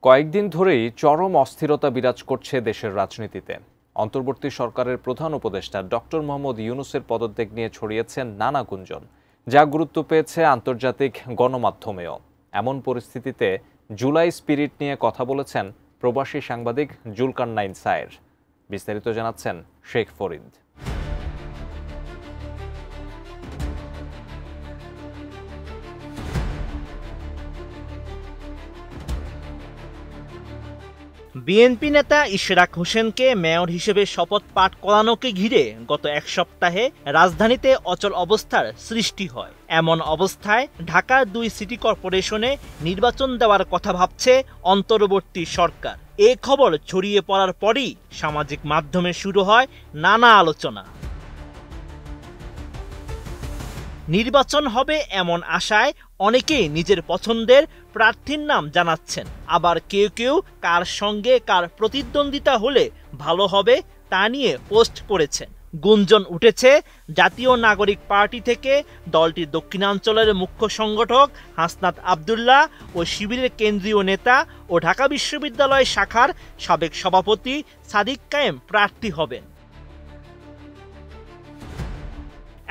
কয়েকদিন ধরেই চরম অস্থিরতা বিরাজ করছে দেশের রাজনীতিতে। অন্তর্বর্তী সরকারের প্রধান উপদেষ্টা ডক্টর মোহাম্মদ ইউনূসের পদত্যাগ নিয়ে ছড়িয়েছে নানা গুঞ্জন, যা গুরুত্ব পেয়েছে আন্তর্জাতিক গণমাধ্যমেও। এমন পরিস্থিতিতে জুলাই স্পিরিট নিয়ে কথা বলেছেন প্রবাসী সাংবাদিক জুলকারনাইন সায়ের। বিস্তারিত জানাচ্ছেন শেখ ফরিদ। বিএনপি নেতা ইশরাক হোসেনকে মেয়র হিসেবে শপথ পাঠ করানোকে ঘিরে গত এক সপ্তাহে রাজধানীতে অচল অবস্থার সৃষ্টি হয়। এমন অবস্থায় ঢাকার 2 সিটি কর্পোরেশনে নির্বাচন দেওয়ার কথা ভাবছে অন্তর্বর্তী সরকার। এ খবর ছড়িয়ে পড়ার পরই সামাজিক মাধ্যমে শুরু হয় নানা আলোচনা। নির্বাচন হবে এমন আশায় অনেকেই নিজের পছন্দের প্রার্থীর নাম জানাচ্ছেন, আবার কেউ কেউ কার সঙ্গে কার প্রতিদ্বন্দ্বিতা হলে ভালো হবে তা নিয়ে পোস্ট করেছেন। গুঞ্জন উঠেছে জাতীয় নাগরিক পার্টি থেকে দলটির দক্ষিণাঞ্চলের মুখ্য সংগঠক হাসনাত আবদুল্লাহ ও শিবিরের কেন্দ্রীয় নেতা ও ঢাকা বিশ্ববিদ্যালয় শাখার সাবেক সভাপতি সাদিক কায়েম প্রার্থী হবেন।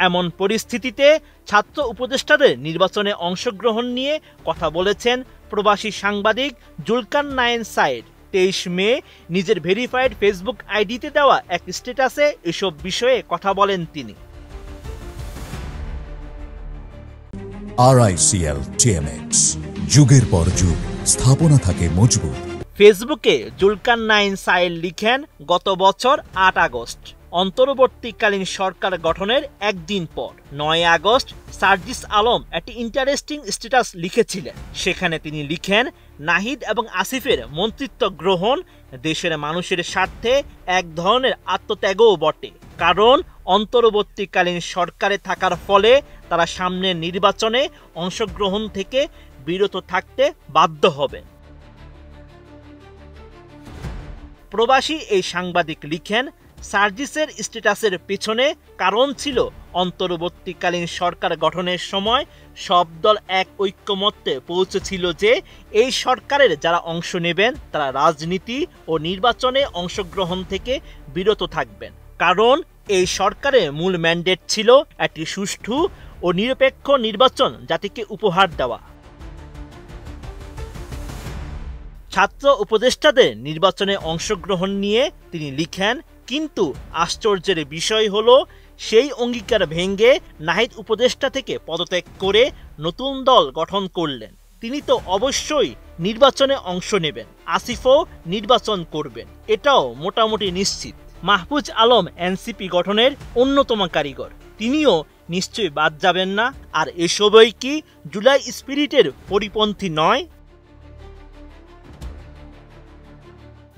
এমন পরিস্থিতিতে ছাত্র উপদেষ্টাদের নির্বাচনে অংশগ্রহণ নিয়ে কথা বলেছেন প্রবাসী সাংবাদিক জুলকারনাইন সায়ের। 23 মে নিজের ভেরিফাইড ফেসবুক আইডিতে দেওয়া এক স্ট্যাটাসে এসব বিষয়ে কথা বলেন তিনি। RICL TMX, যুগের পর যুগ স্থাপনা থাকে মজবুত। ফেসবুকে জুলকারনাইন সায়ের লিখেন, গত বছর 8 আগস্ট অন্তর্বর্তীকালীন সরকার গঠনের একদিন পর 9 আগস্ট সার্জিস আলম একটি ইন্টারেস্টিং স্ট্যাটাস লিখেছিলেন। সেখানে তিনি লিখেন, নাহিদ এবং আসিফের মন্ত্রিত্ব গ্রহণ দেশের মানুষের স্বার্থে এক ধরনের আত্মত্যাগও বটে, কারণ অন্তর্বর্তীকালীন সরকারে থাকার ফলে তারা সামনের নির্বাচনে অংশগ্রহণ থেকে বিরত থাকতে বাধ্য হবেন। প্রবাসী এই সাংবাদিক লিখেন, সার্জিসের স্ট্যাটাসের পেছনে কারণ ছিল অন্তর্বর্তীকালীন সরকার গঠনের সময় সব দল এক ঐক্যমত্যে পৌঁছেছিল যে এই সরকারের যারা অংশ নেবেন তারা রাজনীতি ও নির্বাচনে অংশগ্রহণ থেকে বিরত থাকবেন, কারণ এই সরকারের মূল ম্যান্ডেট ছিল একটি সুষ্ঠু ও নিরপেক্ষ নির্বাচন জাতিকে উপহার দেওয়া। ছাত্র উপদেষ্টাদের নির্বাচনে অংশগ্রহণ নিয়ে তিনি লিখেন, কিন্তু আশ্চর্যের বিষয় হলো সেই অঙ্গীকার ভেঙে নাহিদ উপদেষ্টা থেকে পদত্যাগ করে নতুন দল গঠন করলেন। তিনি তো অবশ্যই নির্বাচনে অংশ নেবেন, আসিফও নির্বাচন করবেন, এটাও মোটামুটি নিশ্চিত। মাহফুজ আলম এনসিপি গঠনের অন্যতম কারিগর, তিনিও নিশ্চয়ই বাদ যাবেন না। আর এসবই কি জুলাই স্পিরিটের পরিপন্থী নয়?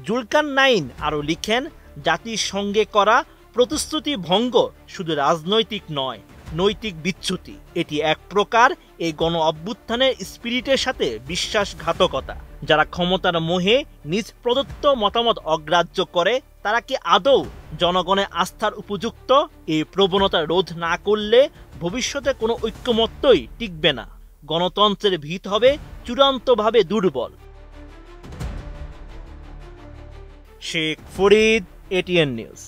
জুলকারনাইন আরও লিখেন, জাতির সঙ্গে করা প্রতিশ্রুতি ভঙ্গ শুধু রাজনৈতিক নয়, নৈতিক বিচ্যুতি। এটি এক প্রকার এই গণ অভ্যুত্থানের স্পিরিটের সাথে বিশ্বাসঘাতকতা। যারা ক্ষমতার মোহে নিজ প্রদত্ত মতামত অগ্রাহ্য করে তারা কি আদৌ জনগণের আস্থার উপযুক্ত? এই প্রবণতা রোধ না করলে ভবিষ্যতে কোনো ঐক্যমত্যই টিকবে না, গণতন্ত্রের ভিত হবে চূড়ান্তভাবে দুর্বল। Sheikh Farid, ATN news.